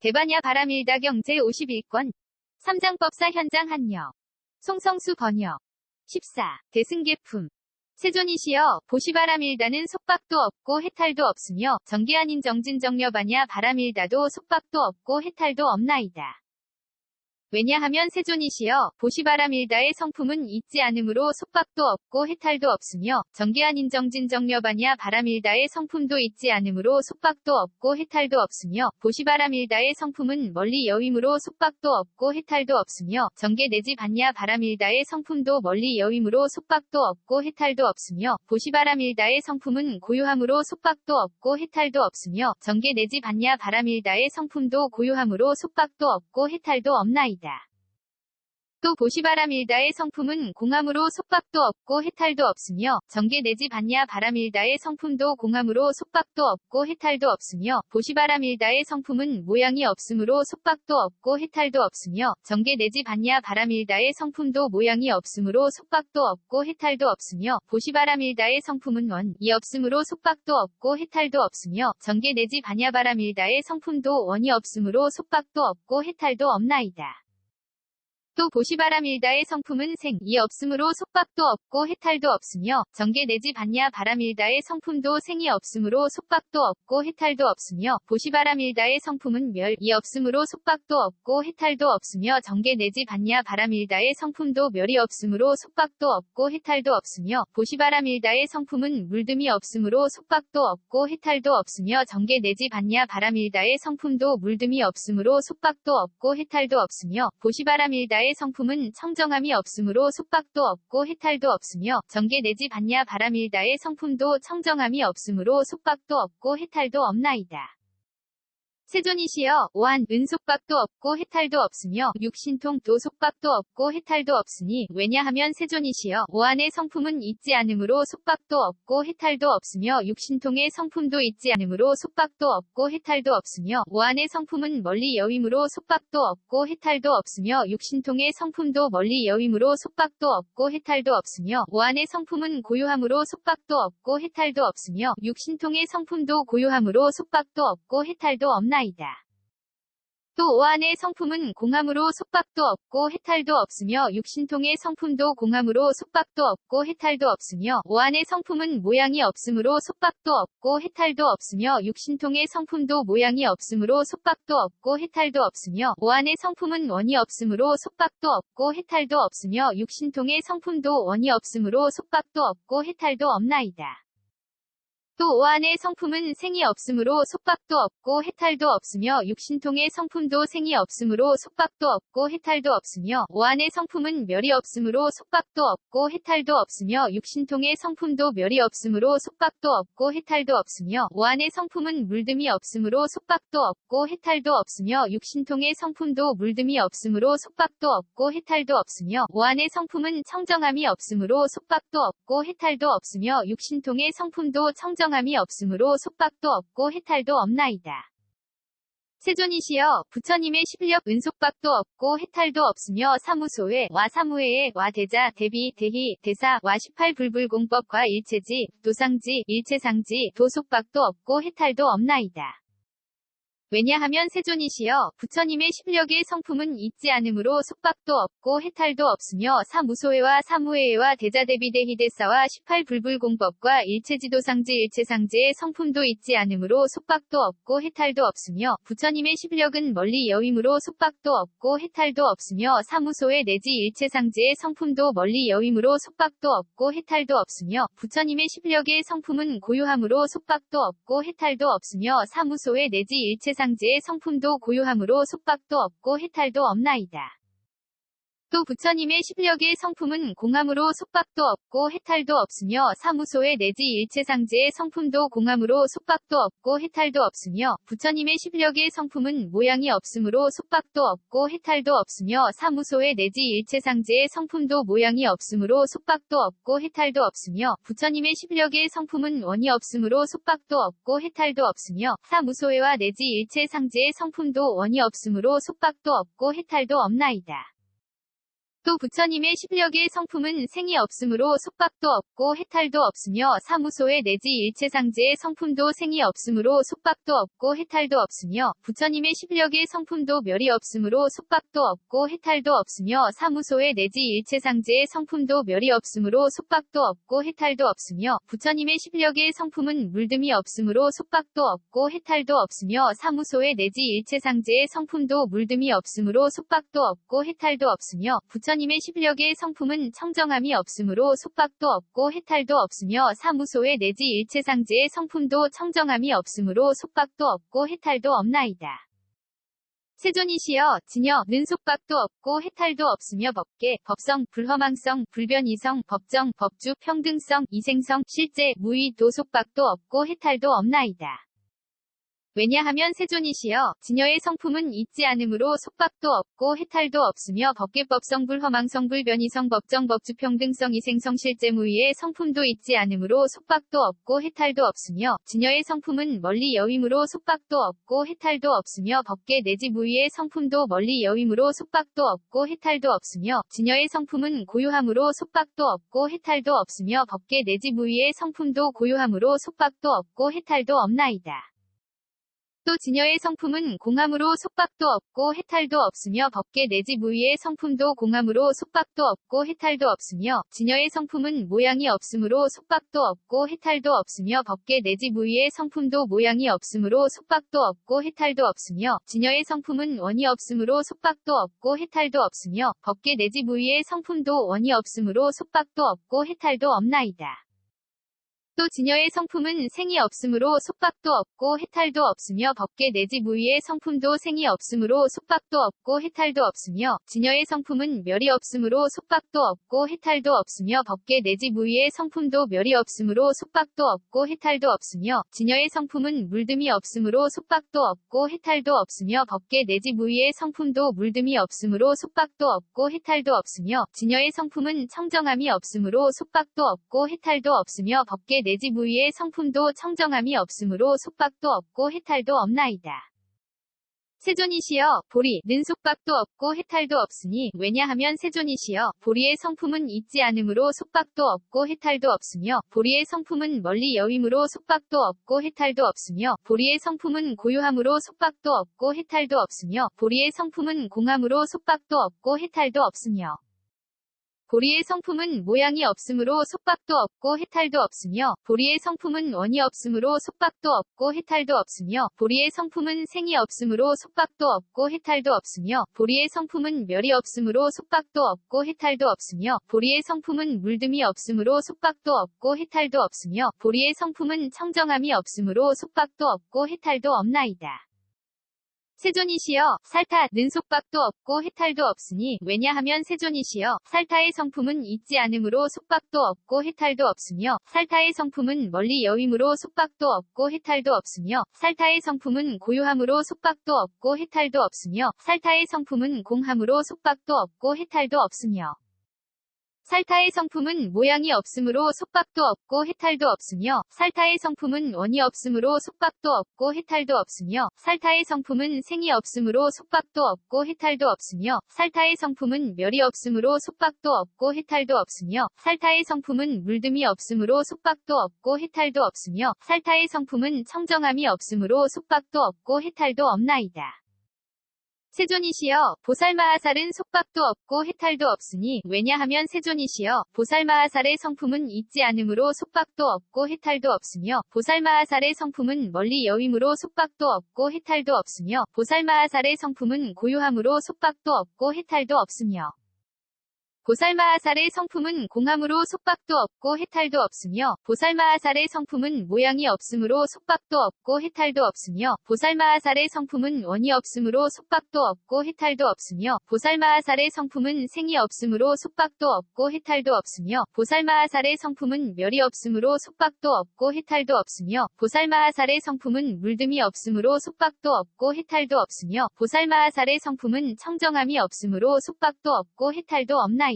대반야 바람일다경 제51권 3장법사 현장 한여 송성수 번역 14. 대승계품 세존이시여 보시바람일다는 속박도 없고 해탈도 없으며 정기 아닌 정진정려반야 바람일다도 속박도 없고 해탈도 없나이다. 왜냐하면 세존이시여 보시바람일다의 성품은 있지 않으므로 속박도 없고 해탈도 없으며 정기 아닌 정진정려반야 바람일다의 성품도 있지 않으므로 속박도 없고 해탈도 없으며 보시바람일다의 성품은 멀리 여임으로 속박도 없고 해탈도 없으며 정계 내지 반야 바람일다의 성품도 멀리 여임으로 속박도 없고 해탈도 없으며 보시바람일다의 성품은 고요함으로 속박도 없고 해탈도 없으며 정계 내지 반야 바람일다의 성품도 고요함으로 속박도 없고 해탈도 없나이다. 또 보시바람일다의 성품은 공함으로 속박도 없고 해탈도 없으며 정계 내지 반야 바람일다의 성품도 공함으로 속박도 없고 해탈도 없으며 보시바람일다의 성품은 모양이 없으므로 속박도 없고 해탈도 없으며 정계 내지 반야 바람일다의 성품도 모양이 없으므로 속박도 없고 해탈도 없으며 보시바람일다의 성품은 원이 없으므로 속박도 없고 해탈도 없으며 정계 내지 반야 바람일다의 성품도 원이 없으므로 속박도 없고 해탈도 없나이다. 또 보시바람일다의 성품은 생이 없으므로 속박도 없고 해탈도 없으며 정계 내지 반야 바람일다의 성품도 생이 없으므로 속박도 없고 해탈도 없으며 보시바람일다의 성품은 멸이 없으므로 속박도 없고 해탈도 없으며 정계 내지 반야 바람일다의 성품도 멸이 없으므로 속박도 없고 해탈도 없으며 보시바람일다의 성품은 물듦이 없으므로 속박도 없고 해탈도 없으며 정계 내지 반야 바람일다의 성품도 물듦이 없으므로 속박도 없고 해탈도 없으며 보시바람일다의 성품은 청정함이 없으므로 속박도 없고 해탈도 없으며 정계 내지 반야 바람일다의 성품도 청정함이 없으므로 속박도 없고 해탈도 없나이다. 세존이시여 오한 은속박도 없고 해탈도 없으며 육신통도 속박도 없고 해탈도 없으니 왜냐하면 세존이시여 오한의 성품은 있지 않으므로 속박도 없고 해탈도 없으며 육신통의 성품도 있지 않으므로 속박도 없고 해탈도 없으며 오한의 성품은 멀리 여임으로 속박도 없고 해탈도 없으며 육신통의 성품도 멀리 여임으로 속박도 없고 해탈도 없으며 오한의 성품은 고요함으로 속박도 없고 해탈도 없으며 육신통의 성품도 고요함으로 속박도 없고 해탈도 없나이다. 또 오한의 성품은 공함으로 속박도 없고 해탈도 없으며 육신통의 성품도 공함으로 속박도 없고 해탈도 없으며 오한의 성품은 모양이 없으므로 속박도 없고 해탈도 없으며 육신통의 성품도 모양이 없으므로 속박도 없고 해탈도 없으며 오한의 성품은 원이 없으므로 속박도 없고 해탈도 없으며 육신통의 성품도 원이 없으므로 속박도 없고 해탈도 없나이다. 또 오한의 성품은 생이 없으므로 속박도 없고 해탈도 없으며 육신통의 성품도 생이 없으므로 속박도 없고 해탈도 없으며 오한의 성품은 멸이 없으므로 속박도 없고 해탈도 없으며 육신통의 성품도 멸이 없으므로 속박도 없고 해탈도 없으며 오한의 성품은 물듦이 없으므로 속박도 없고 해탈도 없으며 육신통의 성품도 물듦이 없으므로 속박도 없고 해탈도 없으며 오한의 성품은 청정함이 없으므로 속박도 없고 해탈도 없으며 육신통의 성품도 청정함이 없으므로 속박도 없고 해탈도 없나이다. 세존이시여 부처님의 십력 은속박도 없고 해탈도 없으며 사무소회 와 사무회에 와 대자 대비 대희 대사 와 18불불공법과 일체지 도상지 일체상지 도속박도 없고 해탈도 없나이다. 왜냐하면 세존이시여 부처님의 십력의 성품은 있지 않으므로 속박도 없고 해탈도 없으며 사무소회와 사무회와 대자대비대희대사와 18불불공법과 일체지도상지 일체상지의 성품도 있지 않으므로 속박도 없고 해탈도 없으며 부처님의 십력은 멀리 여임으로 속박도 없고 해탈도 없으며 사무소회 내지 일체상지의 성품도 멀리 여임으로 속박도 없고 해탈도 없으며 부처님의 십력의 성품은 고요함으로 속박도 없고 해탈도 없으며 사무소회 내지 일체상지의 성품도 고요함으로 속박도 없고 해탈도 없나이다. 또 부처님의 십력의 성품은 공함으로 속박도 없고 해탈도 없으며 사무소회 내지 일체상지의 성품도 공함으로 속박도 없고 해탈도 없으며 부처님의 십력의 성품은 모양이 없으므로 속박도 없고 해탈도 없으며 사무소회 내지 일체상지의 성품도 모양이 없으므로 속박도 없고 해탈도 없으며 부처님의 십력의 성품은 원이 없으므로 속박도 없고 해탈도 없으며 사무소회와 내지 일체상지의 성품도 원이 없으므로 속박도 없고 해탈도 없나이다. 또 부처님의 십력의 성품은 생이 없으므로 속박도 없고 해탈도 없으며 사무소에 내지 일체상제의 성품도 생이 없으므로 속박도 없고 해탈도 없으며 부처님의 십력의 성품도 멸이 없으므로 속박도 없고 해탈도 없으며 사무소에 내지 일체상제의 성품도 멸이 없으므로 속박도 없고 해탈도 없으며 부처님의 십력의 성품은 물듦이 없으므로 속박도 없고 해탈도 없으며 사무소에 내지 일체상제의 성품도 물듦이 없으므로 속박도 없고 해탈도 없으며 부처님의 십력의 성품은 청정함이 없으므로 속박도 없고 해탈도 없으며 사무소에 내지 일체상제의 성품도 청정함이 없으므로 속박도 없고 해탈도 없나이다. 세존이시여 진여는 속박도 없고 해탈도 없으며 법계, 법성, 불허망성, 불변이성, 법정, 법주, 평등성, 이생성, 실제, 무의, 도속박도 없고 해탈도 없나이다. 왜냐하면 세존이시여 진여의 성품은 있지 않으므로 속박도 없고 해탈도 없으며 법계법성 불허망성 불변이성 법정 법주 평등성 이생성 실제 무의의 성품도 있지 않으므로 속박도 없고 해탈도 없으며 진여의 성품은 멀리 여임으로 속박도 없고 해탈도 없으며 법계 내지 무의의 성품도 멀리 여임으로 속박도 없고 해탈도 없으며 진여의 성품은 고요함으로 속박도 없고 해탈도 없으며 법계 내지 무의의 성품도 고요함으로 속박도 없고 해탈도 없나이다. 또 진여의 성품은 공함으로 속박도 없고 해탈도 없으며 법계 내지 무의의 성품도 공함으로 속박도 없고 해탈도 없으며 진여의 성품은 모양이 없으므로 속박도 없고 해탈도 없으며 법계 내지 무의의 성품도 모양이 없으므로 속박도 없고 해탈도 없으며 진여의 성품은 원이 없으므로 속박도 없고 해탈도 없으며 법계 내지 무의의 성품도 원이 없으므로 속박도 없고 해탈도 없나이다. 또 진여의 성품은 생이 없으므로 속박도 없고 해탈도 없으며 법계 내지 무의의 성품도 생이 없으므로 속박도 없고 해탈도 없으며 진여의 성품은 멸이 없으므로 속박도 없고 해탈도 없으며 법계 내지 무의의 성품도 멸이 없으므로 속박도 없고 해탈도 없으며 진여의 성품은 물듦이 없으므로 속박도 없고 해탈도 없으며 법계 내지 무의의 성품도 물듦이 없으므로 속박도 없고 해탈도 없으며 진여의 성품은 청정함이 없으므로 속박도 없고 해탈도 없으며 법계 내지 무의의 성품도 청정함이 없으므로 속박도 없고 해탈도 없나이다. 세존이시여 보리는 속박도 없고 해탈도 없으니 왜냐하면 세존이시여 보리의 성품은 있지 않으므로 속박도 없고 해탈도 없으며 보리의 성품은 멀리 여임으로 속박도 없고 해탈도 없으며 보리의 성품은 고요함으로 속박도 없고 해탈도 없으며 보리의 성품은 공함으로 속박도 없고 해탈도 없으며 보리의 성품은 모양이 없으므로 속박도 없고 해탈도 없으며 보리의 성품은 원이 없으므로 속박도 없고 해탈도 없으며 보리의 성품은 생이 없으므로 속박도 없고 해탈도 없으며 보리의 성품은 멸이 없으므로 속박도 없고 해탈도 없으며 보리의 성품은 물듦이 없으므로 속박도 없고 해탈도 없으며 보리의 성품은 청정함이 없으므로 속박도 없고 해탈도 없나이다. 세존이시여 살타는 속박도 없고 해탈도 없으니 왜냐하면 세존이시여 살타의 성품은 있지 않으므로 속박도 없고 해탈도 없으며 살타의 성품은 멀리 여임으로 속박도 없고 해탈도 없으며 살타의 성품은 고요함으로 속박도 없고 해탈도 없으며 살타의 성품은 공함으로 속박도 없고 해탈도 없으며 살타의 성품은 모양이 없으므로 속박도 없고 해탈도 없으며 살타의 성품은 원이 없으므로 속박도 없고 해탈도 없으며 살타의 성품은 생이 없으므로 속박도 없고 해탈도 없으며 살타의 성품은 멸이 없으므로 속박도 없고 해탈도 없으며 살타의 성품은 물듦이 없으므로 속박도 없고 해탈도 없으며 살타의 성품은 청정함이 없으므로 속박도 없고 해탈도 없나이다. 세존이시여 보살마하살은 속박도 없고 해탈도 없으니 왜냐하면 세존이시여 보살마하살의 성품은 있지 않으므로 속박도 없고 해탈도 없으며 보살마하살의 성품은 멀리 여임으로 속박도 없고 해탈도 없으며 보살마하살의 성품은 고요함으로 속박도 없고 해탈도 없으며 보살마하살의 성품은 공함으로 속박도 없고 해탈도 없으며 보살마하살의 성품은 모양이 없으므로 속박도 없고 해탈도 없으며 보살마하살의 성품은 원이 없으므로 속박도 없고 해탈도 없으며 보살마하살의 성품은 생이 없으므로 속박도 없고 해탈도 없으며 보살마하살의 성품은 멸이 없으므로 속박도 없고 해탈도 없으며 보살마하살의 성품은 물듦이 없으므로 속박도 없고 해탈도 없으며 보살마하살의 성품은 청정함이 없으므로 속박도 없고 해탈도 없나이다.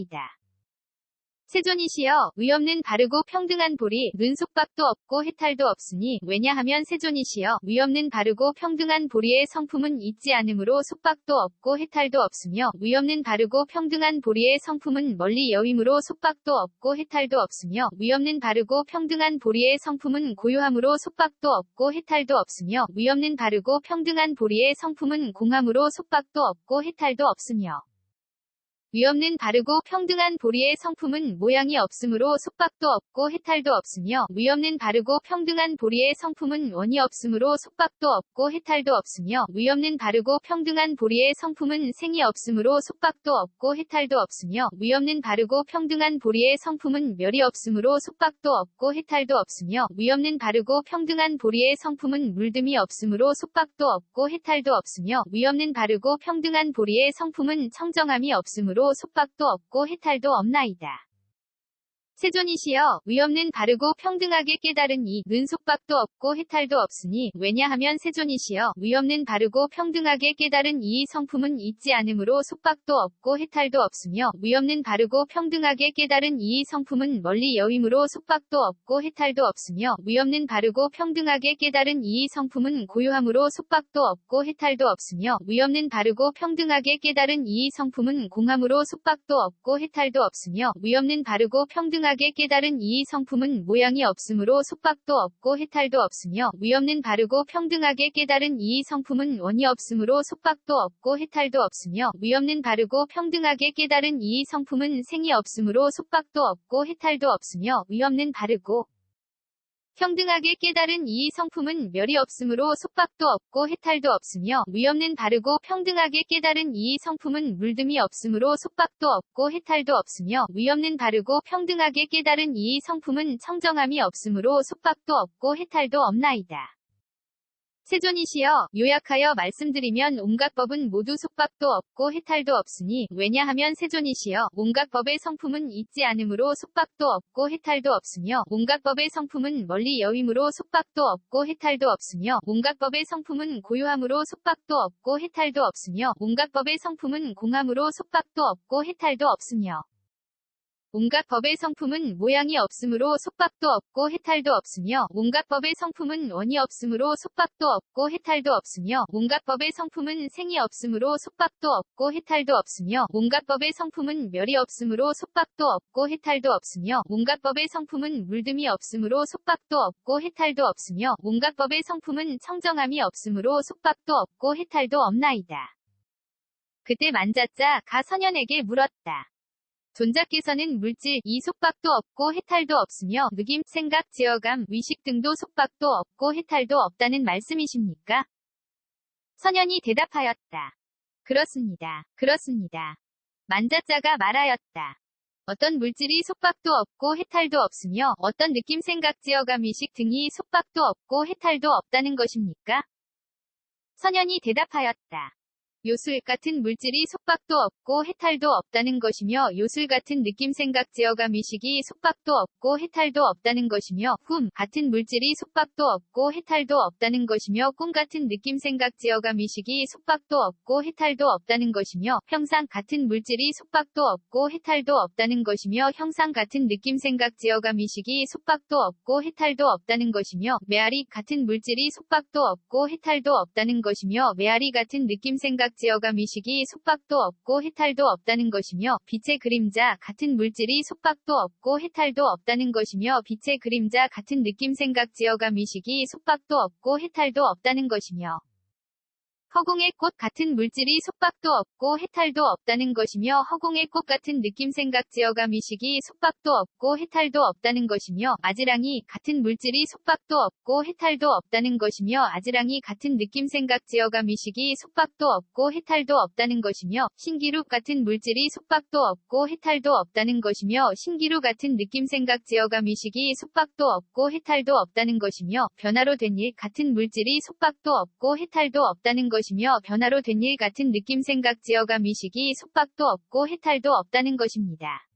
세존이시여 위없는 바르고 평등한 보리 눈 속박도 없고 해탈도 없으니 왜냐하면 세존이시여 위없는 바르고 평등한 보리의 성품은 있지 않으므로 속박도 없고 해탈도 없으며 위없는 바르고 평등한 보리의 성품은 멀리 여임으로 속박도 없고 해탈도 없으며 위없는 바르고 평등한 보리의 성품은 고요함으로 속박도 없고 해탈도 없으며 위없는 바르고 평등한 보리의 성품은 공함으로 속박도 없고 해탈도 없으며 위없는 바르고 평등한 보리의 성품은 모양이 없으므로 속박도 없고 해탈도 없으며 위없는 바르고 평등한 보리의 성품은 원이 없으므로 속박도 없고 해탈도 없으며 위없는 바르고 평등한 보리의 성품은 생이 없으므로 속박도 없고 해탈도 없으며 위없는 바르고 평등한 보리의 성품은 멸이 없으므로 속박도 없고 해탈도 없으며 위없는 바르고 평등한 보리의 성품은 물듦이 없으므로 속박도 없고 해탈도 없으며 위없는 바르고 평등한 보리의 성품은 청정함이 없으므로 속박도 없고 해탈도 없나이다. 세존이시여 위없는 바르고 평등하게 깨달은 이 눈 속박도 없고 해탈도 없으니 왜냐하면 세존이시여 위없는 바르고 평등하게 깨달은 이 성품은 있지 않으므로 속박도 없고 해탈도 없으며 위없는 바르고 평등하게 깨달은 이 성품은 멀리 여임으로 속박도 없고 해탈도 없으며 위없는 바르고 평등하게 깨달은 이 성품은 고요함으로 속박도 없고 해탈도 없으며 위없는 바르고 평등하게 깨달은 이 성품은 공함으로 속박도 없고 해탈도 없으며 위없는 바르고 평등하게 깨달은 이 성품은 모양이 없으므로 속박도 없고 해탈도 없으며 위없는 바르고 평등하게 깨달은 이 성품은 원이 없으므로 속박도 없고 해탈도 없으며 위없는 바르고 평등하게 깨달은 이 성품은 생이 없으므로 속박도 없고 해탈도 없으며 위없는 바르고 평등하게 깨달은 이 성품은 멸이 없으므로 속박도 없고 해탈도 없으며 위없는 바르고 평등하게 깨달은 이 성품은 물듦이 없으므로 속박도 없고 해탈도 없으며 위없는 바르고 평등하게 깨달은 이 성품은 청정함이 없으므로 속박도 없고 해탈도 없나이다. 세존이시여 요약하여 말씀드리면 온갖 법은 모두 속박도 없고 해탈도 없으니 왜냐하면 세존이시여 온갖 법의 성품은 있지 않으므로 속박도 없고 해탈도 없으며 온갖 법의 성품은 멀리 여임으로 속박도 없고 해탈도 없으며 온갖 법의 성품은 고요함으로 속박도 없고 해탈도 없으며 온갖 법의 성품은 공함으로 속박도 없고 해탈도 없으며 온갖 법의 성품은 모양이 없으므로 속박도 없고 해탈도 없으며 온갖 법의 성품은 원이 없으므로 속박도 없고 해탈도 없으며 온갖 법의 성품은 생이 없으므로 속박도 없고 해탈도 없으며 온갖 법의 성품은 멸이 없으므로 속박도 없고 해탈도 없으며 온갖 법의 성품은 물듦이 없으므로 속박도 없고 해탈도 없으며 온갖 법의 성품은 청정함이 없으므로 속박도 없고 해탈도 없나이다. 그때 만자자 가 선현에게 물었다. 존자께서는 물질 이 속박도 없고 해탈도 없으며 느낌, 생각, 지어감, 위식 등도 속박도 없고 해탈도 없다는 말씀이십니까? 선현이 대답하였다. 그렇습니다. 그렇습니다. 만자자가 말하였다. 어떤 물질이 속박도 없고 해탈도 없으며 어떤 느낌, 생각, 지어감, 위식 등이 속박도 없고 해탈도 없다는 것입니까? 선현이 대답하였다. 요술 같은 물질이 속박도 없고 해탈도 없다는 것이며 요술 같은 느낌, 생각, 지어감, 위식이 속박도 없고 해탈도 없다는 것이며 같은 물질이 속박도 없고 해탈도 없다는 것이며 꿈 같은 느낌, 생각, 지어감, 위식이 속박도 없고 해탈도 없다는 것이며 형상 같은 물질이 속박도 없고 해탈도 없다는 것이며 형상 같은 느낌, 생각, 지어감, 위식이 속박도 없고 해탈도 없다는 것이며 메아리 같은 물질이 속박도 없고 해탈도 없다는 것이며 메아리 같은 느낌, 생각, 지어감, 위식이 속박도 없고 해탈도 없다는 것이며 빛의 그림자 같은 물질이 속박도 없고 해탈도 없다는 것이며 빛의 그림자 같은 느낌, 생각, 지어감, 위식이 속박도 없고 해탈도 없다는 것이며 허공의 꽃 같은 물질이 속박도 없고 해탈도 없다는 것이며 허공의 꽃 같은 느낌, 생각, 지어감, 위식이 속박도 없고 해탈도 없다는 것이며 아지랑이 같은 물질이 속박도 없고 해탈도 없다는 것이며 아지랑이 같은 느낌, 생각, 지어감, 위식이 속박도 없고 해탈도 없다는 것이며 신기루 같은 물질이 속박도 없고 해탈도 없다는 것이며 신기루 같은 느낌, 생각, 지어감, 위식이 속박도 없고 해탈도 없다는 것이며 변화로 된 일 같은 물질이 속박도 없고 해탈도 없다는 것이며 변화로 된 일 같은 느낌, 생각, 지어감, 위식이 속박도 없고 해탈도 없다는 것입니다.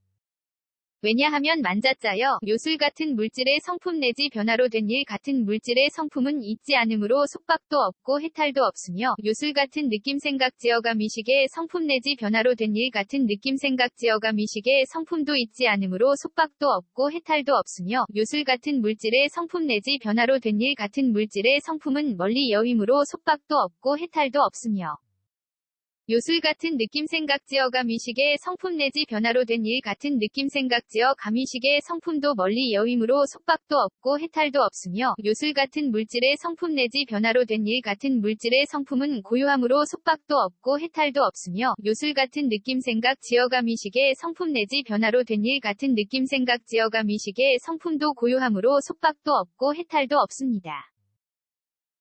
왜냐하면 만자짜여 요술 같은 물질의 성품 내지 변화로 된 일 같은 물질의 성품은 있지 않으므로 속박도 없고 해탈도 없으며 요술 같은 느낌 생각 지어감 의식의 성품 내지 변화로 된 일 같은 느낌 생각 지어감 의식의 성품도 있지 않으므로 속박도 없고 해탈도 없으며 요술 같은 물질의 성품 내지 변화로 된 일 같은 물질의 성품은 멀리 여임으로 속박도 없고 해탈도 없으며 요술 같은 느낌 생각 지어감 의식의 성품 내지 변화로 된 일 같은 느낌 생각 지어 감 의식의 성품도 멀리 여임으로 속박도 없고 해탈도 없으며 요술 같은 물질의 성품 내지 변화로 된 일 같은 물질의 성품은 고요함으로 속박도 없고 해탈도 없으며 요술 같은 느낌 생각 지어감 의식의 성품 내지 변화로 된 일 같은 느낌 생각 지어감 의식의 성품도 고요함으로 속박도 없고 해탈도 없습니다.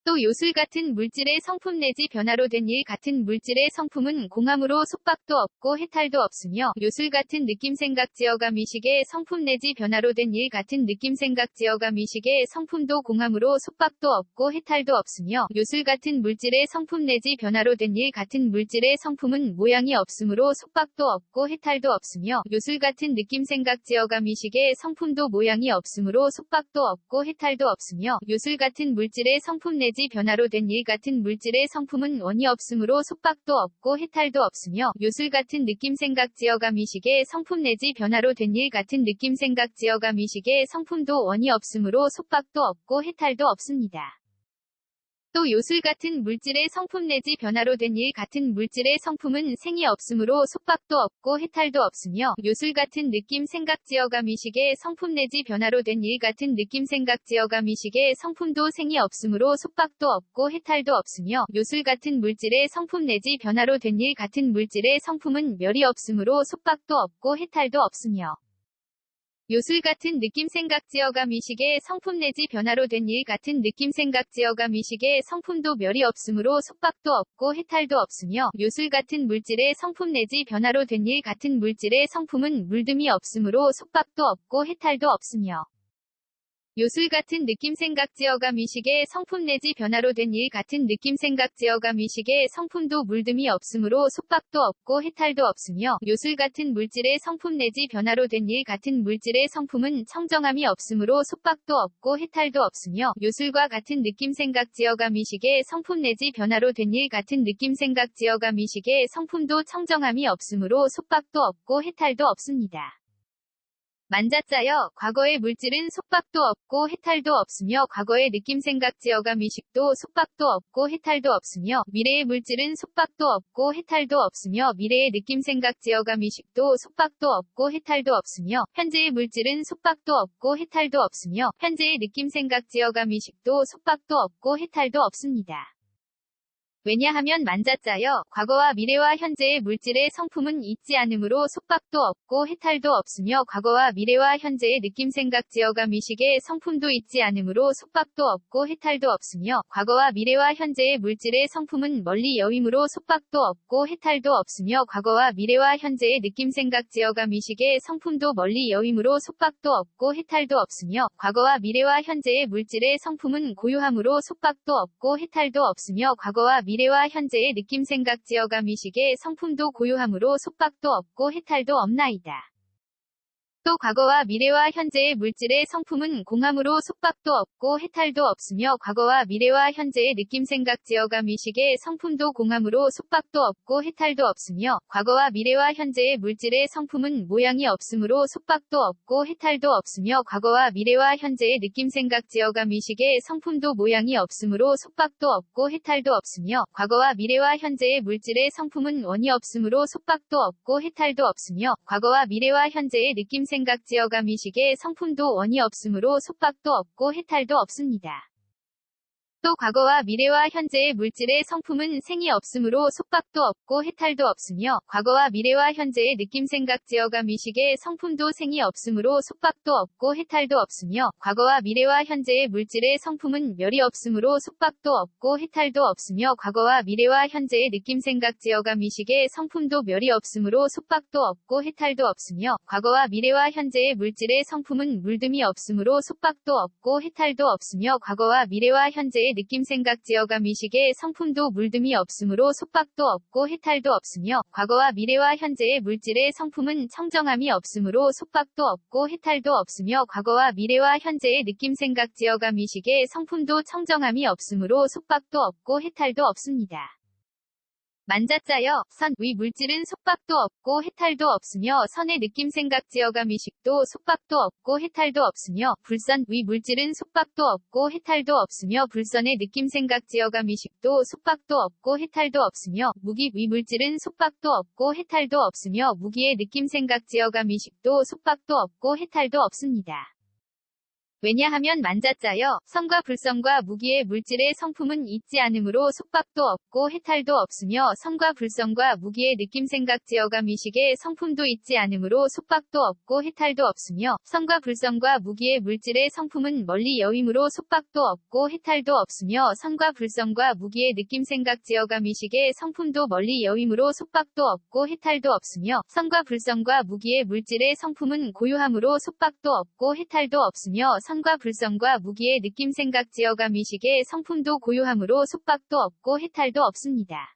또 요술 같은 물질의 성품 내지 변화로 된 일 같은 물질의 성품은 공함으로 속박도 없고 해탈도 없으며 요술 같은 느낌 생각 지어감 의식의 성품 내지 변화로 된 일 같은 느낌 생각 지어감 의식의 성품도 공함으로 속박도 없고 해탈도 없으며 요술 같은 물질의 성품 내지 변화로 된 일 같은 물질의 성품은 모양이 없으므로 속박도 없고 해탈도 없으며 요술 같은 느낌 생각 지어감 의식의 성품도 모양이 없으므로 속박도 없고 해탈도 없으며 요술 같은 물질의 성품 내지 변화로 된 일 같은 물질의 성품은 원이 없으므로 속박도 없고 해탈도 없으며 요술 같은 느낌 생각 지어감 의식의 성품 내지 변화로 된 일 같은 느낌 생각 지어감 의식의 성품도 원이 없으므로 속박도 없고 해탈도 없습니다. 또 요술 같은 물질의 성품 내지 변화로 된 일 같은 물질의 성품은 생이 없으므로 속박도 없고 해탈도 없으며 요술 같은 느낌 생각 지어감 의식의 성품 내지 변화로 된 일 같은 느낌 생각 지어감 의식의 성품도 생이 없으므로 속박도 없고 해탈도 없으며 요술 같은 물질의 성품 내지 변화로 된 일 같은 물질의 성품은 멸이 없으므로 속박도 없고 해탈도 없으며 요술 같은 느낌 생각 지어감 의식의 성품 내지 변화로 된 일 같은 느낌 생각 지어감 의식의 성품도 멸이 없으므로 속박도 없고 해탈도 없으며 요술 같은 물질의 성품 내지 변화로 된 일 같은 물질의 성품은 물듦이 없으므로 속박도 없고 해탈도 없으며 요술 같은 느낌 생각 지어감 의식의 성품 내지 변화로 된 일 같은 느낌 생각 지어감 의식의 성품도 물듦이 없으므로 속박도 없고 해탈도 없으며 요술 같은 물질의 성품 내지 변화로 된 일 같은 물질의 성품은 청정함이 없으므로 속박도 없고 해탈도 없으며 요술과 같은 느낌 생각 지어감 의식의 성품 내지 변화로 된 일 같은 느낌 생각 지어감 의식의 성품도 청정함이 없으므로 속박도 없고 해탈도 없습니다. 만자짜여 과거의 물질은 속박도 없고 해탈도 없으며 과거의 느낌 생각 지어감 의식도 속박도 없고 해탈도 없으며 미래의 물질은 속박도 없고 해탈도 없으며 미래의 느낌 생각 지어감 의식도 속박도 없고 해탈도 없으며 현재의 물질은 속박도 없고 해탈도 없으며 현재의 느낌 생각 지어감 의식도 속박도 없고 해탈도 없습니다. 왜냐하면 만자짜여 과거와 미래와 현재의 물질의 성품은 있지 않으므로 속박도 없고 해탈도 없으며 과거와 미래와 현재의 느낌 생각 지어감 의식의 성품도 있지 않으므로 속박도 없고 해탈도 없으며 과거와 미래와 현재의 물질의 성품은 멀리 여임으로 속박도 없고 해탈도 없으며 과거와 미래와 현재의 느낌 생각 지어감 의식의 성품도 멀리 여임으로 속박도 없고 해탈도 없으며 과거와 미래와 현재의 물질의 성품은 고요함으로 속박도 없고 해탈도 없으며 과거와 미래와 현재의 느낌 생각 지어감 의식의 성품도 고요함으로 속박도 없고 해탈도 없나이다. 또 과거와 미래와 현재의 물질의 성품은 공함으로 속박도 없고 해탈도 없으며 과거와 미래와 현재의 느낌 생각 지어감 의식의 성품도 공함으로 속박도 없고 해탈도 없으며 과거와 미래와 현재의 물질의 성품은 모양이 없으므로 속박도 없고 해탈도 없으며 과거와 미래와 현재의 느낌 생각 지어감 의식의 성품도 모양이 없으므로 속박도 없고 해탈도 없으며 과거와 미래와 현재의 물질의 성품은 원이 없으므로 속박도 없고 해탈도 없으며 과거와 미래와 현재의 느낌 생각 지어감 의식의 성품도 원이 없으므로 속박도 없고 해탈도 없습니다. 또 과거와 미래와 현재의 물질의 성품은 생이 없으므로 속박도 없고 해탈도 없으며 과거와 미래와 현재의 느낌 생각 지어감 의식의 성품도 생이 없으므로 속박도 없고 해탈도 없으며 과거와 미래와 현재의 물질의 성품은 멸이 없으므로 속박도 없고 해탈도 없으며 과거와 미래와 현재의 느낌 생각 지어감 의식의 성품도 멸이 없으므로 속박도 없고 해탈도 없으며 과거와 미래와 현재의 물질의 성품은 물듦이 없으므로 속박도 없고 해탈도 없으며 과거와 미래와 현재의 무기의 느낌 생각 지어감 의식의 성품도 물듦이 없으므로 속박도 없고 해탈도 없으며 과거와 미래와 현재의 물질의 성품은 청정함이 없으므로 속박도 없고 해탈도 없으며 과거와 미래와 현재의 느낌 생각 지어감 의식의 성품도 청정함이 없으므로 속박도 없고 해탈도 없습니다. 만자짜여 선 위 물질은 속박도 없고 해탈도 없으며 선의 느낌 생각 지어감 의식도 속박도 없고 해탈도 없으며 불선 위 물질은 속박도 없고 해탈도 없으며 불선의 느낌 생각 지어감 의식도 속박도 없고 해탈도 없으며 무기 위 물질은 속박도 없고 해탈도 없으며 무기의 느낌 생각 지어감 의식도 속박도 없고 해탈도 없습니다. 왜냐하면 만자짜여 선과 불선과 무기의 물질의 성품은 있지 않으므로 속박도 없고 해탈도 없으며 선과 불선과 무기의 느낌 생각 지어감 의식의 성품도 있지 않으므로 속박도 없고 해탈도 없으며 선과 불선과 무기의 물질의 성품은 멀리 여임으로 속박도 없고 해탈도 없으며 선과 불선과 무기의 느낌 생각 지어감 의식의 성품도 멀리 여임으로 속박도 없고 해탈도 없으며 선과 불선과 무기의 물질의 성품은 고요함으로 속박도 없고 해탈도 없으며 선과 불선과 무기의 느낌 생각 지어감 의식의 성품도 고요함으로 속박도 없고 해탈도 없습니다.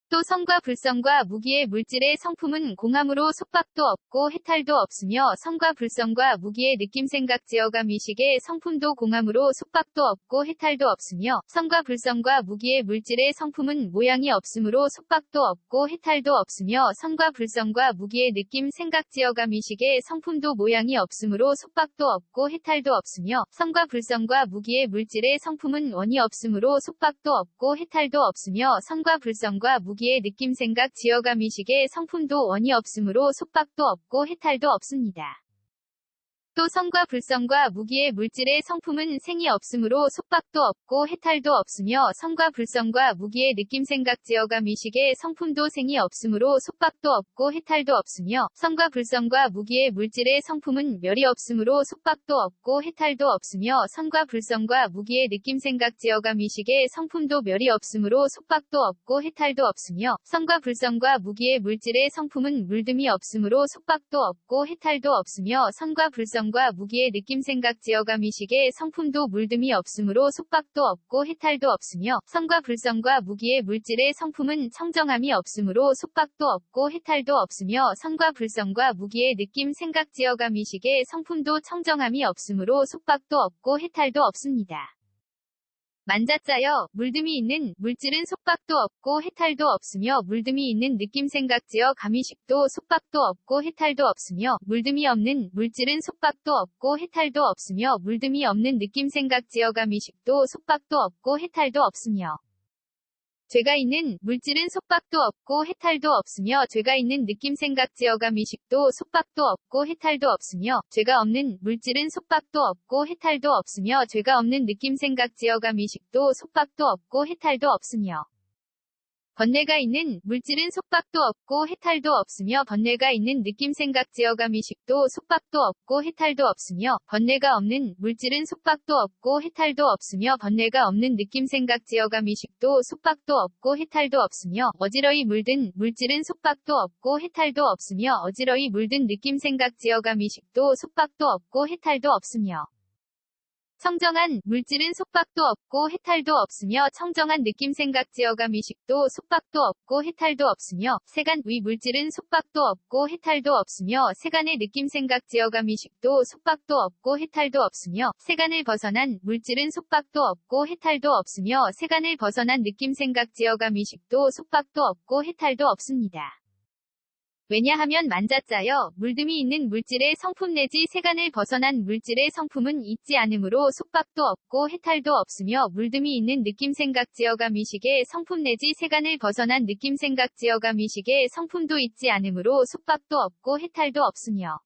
또 선과 불선과 무기의 물질의 성품은 공함으로 속박도 없고 해탈도 없으며 선과 불선과 무기의 느낌 생각 지어감 의식의 성품도 공함으로 속박도 없고 해탈도 없으며 선과 불선과 무기의 물질의 성품은 모양이 없으므로 속박도 없고 해탈도 없으며 선과 불선과 무기의 느낌 생각 지어감 의식의 성품도 모양이 없으므로 속박도 없고 해탈도 없으며 선과 불선과 무기의 물질의 성품은 원이 없으므로 속박도 없고 해탈도 없으며 선과 불선과 무기의 느낌 생각 지어감 의식의 성품도 원이 없으므로 속박도 없고 해탈도 없습니다. 또 선과 불선과 무기의 물질의 성품은 생이 없으므로 속박도 없고 해탈도 없으며 선과 불선과 무기의 느낌 생각 지어감 의식의 성품도 생이 없으므로 속박도 없고 해탈도 없으며 선과 불선과 무기의 물질의 성품은 멸이 없으므로 속박도 없고 해탈도 없으며 선과 불선과 무기의 느낌 생각 지어감 의식의 성품도 멸이 없으므로 속박도 없고 해탈도 없으며 선과 불선과 무기의 물질의 성품은 물듦이 없으므로 속박도 없고 해탈도 없으며 선과 불선 과 무기의 느낌 생각 지어감 의식의 성품도 물듦이 없으므로 속박도 없고 해탈도 없으며 선과 불선과 무기의 물질의 성품은 청정함이 없으므로 속박도 없고 해탈도 없으며 선과 불선과 무기의 느낌 생각 지어감 의식의 성품도 청정함이 없으므로 속박도 없고 해탈도 없습니다. 만자짜여 물듦이 있는 물질은 속박도 없고 해탈도 없으며 물듦이 있는 느낌 생각 지어 감의식도 속박도 없고 해탈도 없으며 물듦이 없는 물질은 속박도 없고 해탈도 없으며 물듦이 없는 느낌 생각 지어 감의식도 속박도 없고 해탈도 없으며 죄가 있는 물질은 속박도 없고 해탈도 없으며 죄가 있는 느낌 생각 지어감 의식도 속박도 없고 해탈도 없으며 죄가 없는 물질은 속박도 없고 해탈도 없으며 죄가 없는 느낌 생각 지어감 의식도 속박도 없고 해탈도 없으며 번뇌가 있는 물질은 속박도 없고 해탈도 없으며 번뇌가 있는 느낌 생각 지어감 의식도 속박도 없고 해탈도 없으며 번뇌가 없는 물질은 속박도 없고 해탈도 없으며 번뇌가 없는 느낌 생각 지어감 의식도 속박도 없고 해탈도 없으며 어지러이 물든 물질은 속박도 없고 해탈도 없으며 어지러이 물든 느낌 생각 지어감 의식도 속박도 없고 해탈도 없으며 청정한 물질은 속박도 없고 해탈도 없으며 청정한 느낌 생각 지어감 의식도 속박도 없고 해탈도 없으며 세간 위 물질은 속박도 없고 해탈도 없으며 세간의 느낌 생각 지어감 의식도 속박도 없고 해탈도 없으며 세간을 벗어난 물질은 속박도 없고 해탈도 없으며 세간을 벗어난 느낌 생각 지어감 의식도 속박도 없고 해탈도 없습니다. 왜냐하면 만자짜여 물듦이 있는 물질의 성품 내지 세간을 벗어난 물질의 성품은 있지 않으므로 속박도 없고 해탈도 없으며 물듦이 있는 느낌 생각 지어감 의식의 성품 내지 세간을 벗어난 느낌 생각 지어감 의식의 성품도 있지 않으므로 속박도 없고 해탈도 없으며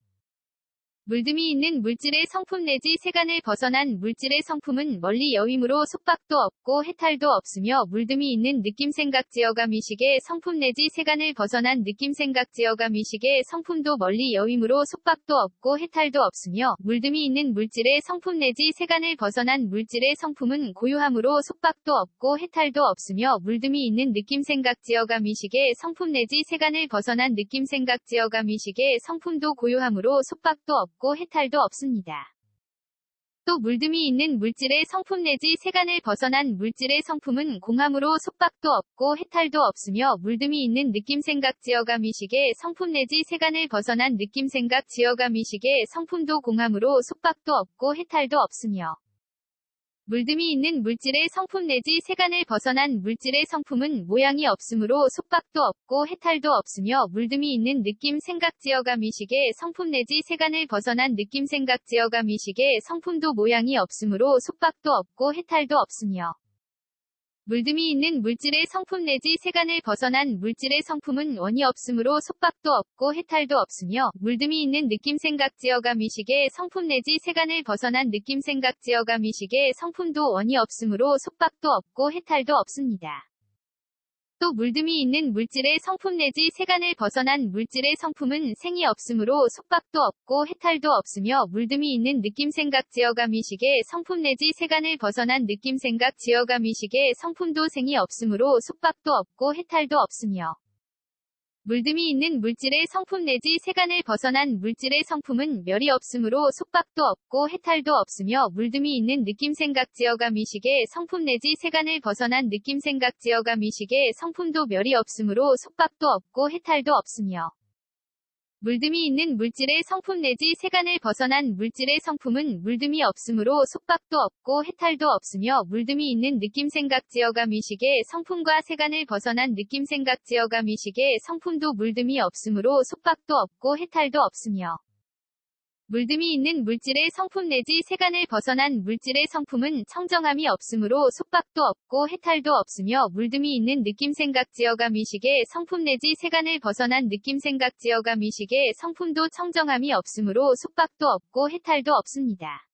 물듦이 있는 물질의 성품 내지 세간을 벗어난 물질의 성품은 멀리 여임으로 속박도 없고 해탈도 없으며 물듦이 있는 느낌 생각 지어감 의식의 성품 내지 세간을 벗어난 느낌 생각 지어감 의식의 성품도 멀리 여임으로 속박도 없고 해탈도 없으며 물듦이 있는 물질의 성품 내지 세간을 벗어난 물질의 성품은 고요함으로 속박도 없고 해탈도 없으며 물듦이 있는 느낌 생각 지어감 의식의 성품 내지 세간을 벗어난 느낌 생각 지어감 의식의 성품도 고요함으로 속박도 없고 해탈도 없습니다. 또 물듬이 있는 물질의 성품 내지 세간을 벗어난 물질의 성품은 공함으로 속박도 없고 해탈도 없으며 물듬이 있는 느낌 생각 지어감 의식의 성품 내지 세간을 벗어난 느낌 생각 지어감 의식의 성품도 공함으로 속박도 없고 해탈도 없으며 물듬이 있는 물질의 성품 내지 세간을 벗어난 물질의 성품은 모양이 없으므로 속박도 없고 해탈도 없으며 물듬이 있는 느낌 생각 지어감 의식의 성품 내지 세간을 벗어난 느낌 생각 지어감 의식의 성품도 모양이 없으므로 속박도 없고 해탈도 없으며 물듬이 있는 물질의 성품 내지 세간을 벗어난 물질의 성품은 원이 없으므로 속박도 없고 해탈도 없으며 물듬이 있는 느낌 생각 지어감 의식의 성품 내지 세간을 벗어난 느낌 생각 지어감 의식의 성품도 원이 없으므로 속박도 없고 해탈도 없습니다. 또 물듬이 있는 물질의 성품 내지 세간을 벗어난 물질의 성품은 생이 없으므로 속박도 없고 해탈도 없으며 물듬이 있는 느낌 생각 지어감 의식의 성품 내지 세간을 벗어난 느낌 생각 지어감 의식의 성품도 생이 없으므로 속박도 없고 해탈도 없으며 물듬이 있는 물질의 성품 내지 세간을 벗어난 물질의 성품은 멸이 없으므로 속박도 없고 해탈도 없으며 물듬이 있는 느낌 생각 지어감 의식의 성품 내지 세간을 벗어난 느낌 생각 지어감 의식의 성품도 멸이 없으므로 속박도 없고 해탈도 없으며 물듬이 있는 물질의 성품 내지 세간을 벗어난 물질의 성품은 물듬이 없으므로 속박도 없고 해탈도 없으며 물듬이 있는 느낌 생각 지어감 의식의 성품과 세간을 벗어난 느낌 생각 지어감 의식의 성품도 물듬이 없으므로 속박도 없고 해탈도 없으며 물듬이 있는 물질의 성품 내지 세간을 벗어난 물질의 성품은 청정함이 없으므로 속박도 없고 해탈도 없으며 물듬이 있는 느낌 생각 지어감 의식의 성품 내지 세간을 벗어난 느낌 생각 지어감 의식의 성품도 청정함이 없으므로 속박도 없고 해탈도 없습니다.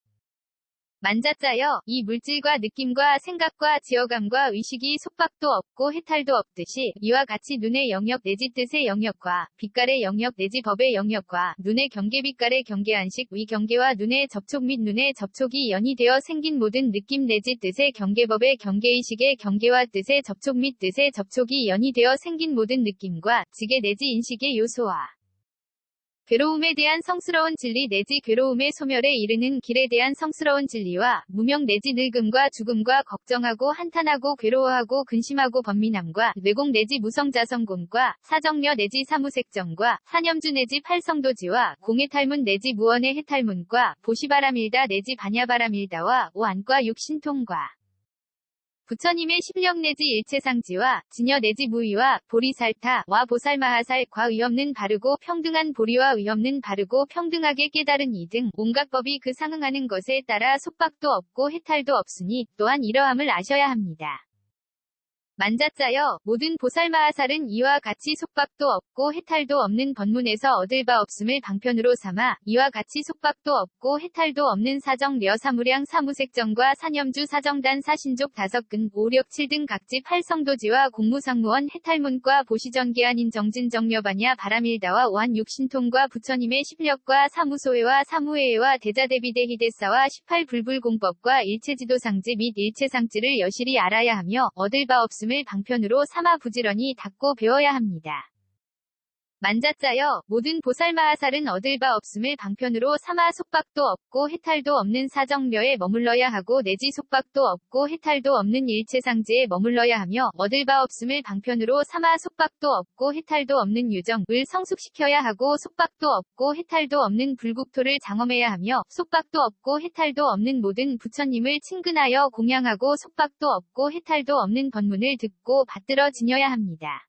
만자짜여 이 물질과 느낌과 생각과 지어감과 의식이 속박도 없고 해탈도 없듯이 이와 같이 눈의 영역 내지 뜻의 영역과 빛깔의 영역 내지 법의 영역과 눈의 경계 빛깔의 경계안식 위 경계와 눈의 접촉 및 눈의 접촉이 연이되어 생긴 모든 느낌 내지 뜻의 경계법의 경계의식의 경계와 뜻의 접촉 및 뜻의 접촉이 연이되어 생긴 모든 느낌과 지계 내지 인식의 요소와 괴로움에 대한 성스러운 진리 내지 괴로움의 소멸에 이르는 길에 대한 성스러운 진리와 무명 내지 늙음과 죽음과 걱정하고 한탄하고 괴로워하고 근심하고 번민함과 뇌공 내지 무성자성곤과 사정려 내지 사무색정과 사념주 내지 팔성도지와 공해탈문 내지 무언의 해탈문과 보시바람일다 내지 반야바람일다와 오안과 육신통과 부처님의 십력 내지 일체상지와 진여 내지 무의와 보리살타와 보살마하살과 의없는 바르고 평등한 보리와 의없는 바르고 평등하게 깨달은 이 등 온갖 법이 그 상응하는 것에 따라 속박도 없고 해탈도 없으니 또한 이러함을 아셔야 합니다. 만자짜여 모든 보살마하살은 이와 같이 속박도 없고 해탈도 없는 법문에서 얻을 바 없음을 방편으로 삼아 이와 같이 속박도 없고 해탈도 없는 사정려 사무량 사무색정과 사념주 사정단 사신족 다섯근 오력 칠등 각지 팔성도지와 공무상무원 해탈문과 보시전계한인 정진정려반야 바람일다와 오한 육신통과 부처님의 십력과 사무소회와 사무회와 대자대비대희대사와 18불불공법과 일체지도상지 및 일체상지를 여실히 알아야 하며 얻을 바 없음 을 방편으로 삼아 부지런히 닦고 배워야 합니다. 만자짜여 모든 보살마하살은 얻을 바 없음을 방편으로 삼아 속박도 없고 해탈도 없는 사정려에 머물러야 하고 내지 속박도 없고 해탈도 없는 일체상지에 머물러야 하며 얻을 바 없음을 방편으로 삼아 속박도 없고 해탈도 없는 유정을 성숙시켜야 하고 속박도 없고 해탈도 없는 불국토를 장엄해야 하며 속박도 없고 해탈도 없는 모든 부처님을 친근하여 공양하고 속박도 없고 해탈도 없는 법문을 듣고 받들어 지녀야 합니다.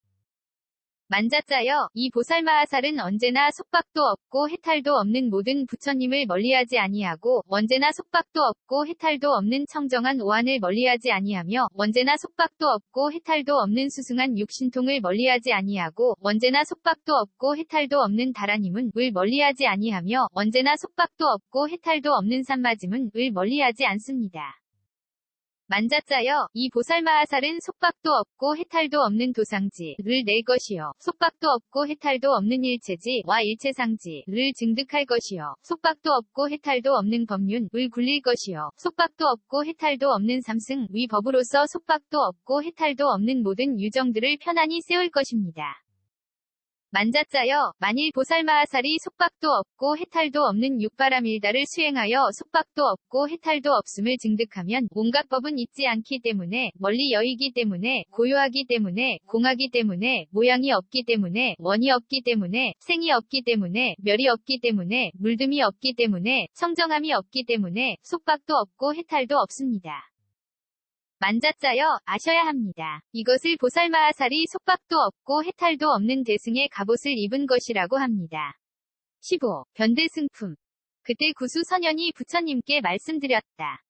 만자짜여 이 보살마하살은 언제나 속박도 없고 해탈도 없는 모든 부처님을 멀리하지 아니하고 언제나 속박도 없고 해탈도 없는 청정한 오한을 멀리하지 아니하며 언제나 속박도 없고 해탈도 없는 수승한 육신통을 멀리하지 아니하고 언제나 속박도 없고 해탈도 없는 다라님은 을 멀리하지 아니하며 언제나 속박도 없고 해탈도 없는 산마짐은 을 멀리하지 않습니다. 만자짜여 이 보살마하살은 속박도 없고 해탈도 없는 도상지를 낼 것이요 속박도 없고 해탈도 없는 일체지와 일체상지를 증득할 것이요 속박도 없고 해탈도 없는 법륜을 굴릴 것이요 속박도 없고 해탈도 없는 삼승 위 법으로서 속박도 없고 해탈도 없는 모든 유정들을 편안히 세울 것입니다. 만자짜여 만일 보살마하살이 속박도 없고 해탈도 없는 육바라밀다를 수행하여 속박도 없고 해탈도 없음을 증득하면 온갖 법은 있지 않기 때문에 멀리 여이기 때문에 고요하기 때문에 공하기 때문에 모양이 없기 때문에 원이 없기 때문에 생이 없기 때문에 멸이 없기 때문에 물듦이 없기 때문에 청정함이 없기 때문에 속박도 없고 해탈도 없습니다. 만자짜여 아셔야 합니다. 이것을 보살마하살이 속박도 없고 해탈도 없는 대승의 갑옷을 입은 것이라고 합니다. 15. 변대승품. 그때 구수 선현이 부처님께 말씀드렸다.